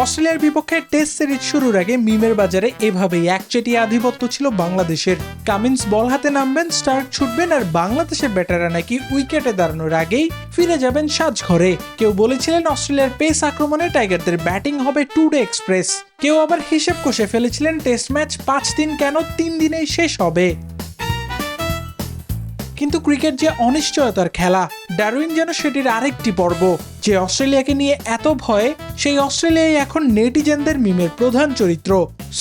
অস্ট্রেলিয়ার বিপক্ষে test series শুরুর আগে মিমের বাজারে এভাবেই একচেটিয়া আধিপত্য ছিল বাংলাদেশের। কামিন্স বল হাতে নামবেন, স্টার্ক ছুটবেন, আর বাংলাদেশের ব্যাটাররা নাকি উইকেটে দাঁড়ানোর আগেই ফিরে যাবেন সাজঘরে। কেউ বলেছিলেন অস্ট্রেলিয়ার পেস আক্রমণে টাইগারদের ব্যাটিং হবে টুডে এক্সপ্রেস। কেউ আবার হিসেব কষে ফেলেছিলেন টেস্ট ম্যাচ 5 দিন কেন 3 দিনেই শেষ হবে। কিন্তু ক্রিকেট যে অনিশ্চয়তার খেলা, ডারউইন যেন সেটির আরেকটি পর্ব। যে অস্ট্রেলিয়াকে নিয়ে এত ভয়, সেই অস্ট্রেলিয়ায় এখন নেটিজেনদের মিমের প্রধান চরিত্র।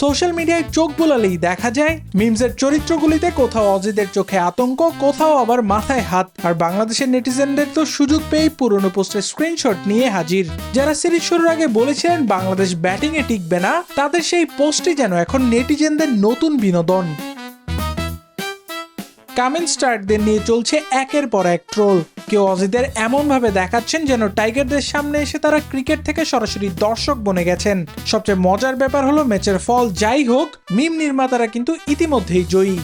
সোশ্যাল মিডিয়ায় চোখ বোলালেই দেখা যায় মিমসের চরিত্রগুলিতে কোথাও অজিদের চোখে আতঙ্ক, কোথাও আবার মাথায় হাত। আর বাংলাদেশের নেটিজেনদের তো সুযোগ পেয়েই পুরনো পোস্টের স্ক্রিনশট নিয়ে হাজির। যারা সিরিজ শুরুর আগে বলেছিলেন বাংলাদেশ ব্যাটিংয়ে টিকবে না, তাদের সেই পোস্টই যেন এখন নেটিজেনদের নতুন বিনোদন। কামিন্স স্টার্কদের নিয়ে চলছে একের পর এক ট্রোল। কেউ অজিদের এমনভাবে দেখাচ্ছেন যেন টাইগারদের সামনে এসে তারা ক্রিকেট থেকে সরাসরি দর্শক বনে গেছেন। সবচেয়ে মজার ব্যাপার হলো ম্যাচের ফল যাই হোক, মিম নির্মাতারা কিন্তু ইতিমধ্যেই জয়ী।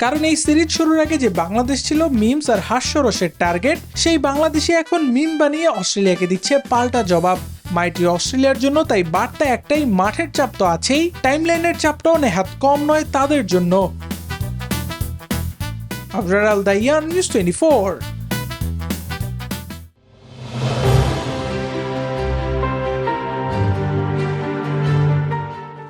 কারণ এই সিরিজ শুরুর আগে যে বাংলাদেশ ছিল মিমস আর হাস্যরসের টার্গেট, সেই বাংলাদেশই এখন মিম বানিয়ে অস্ট্রেলিয়াকে দিচ্ছে পাল্টা জবাব। মাইটি অস্ট্রেলিয়ার জন্য তাই বার্তা একটাই, মাঠের চাপ তো আছেই, টাইমলাইনের চাপটাও নেহাত কম নয় তাদের জন্য। আবরার আল দাইয়ান, নিউজ 24।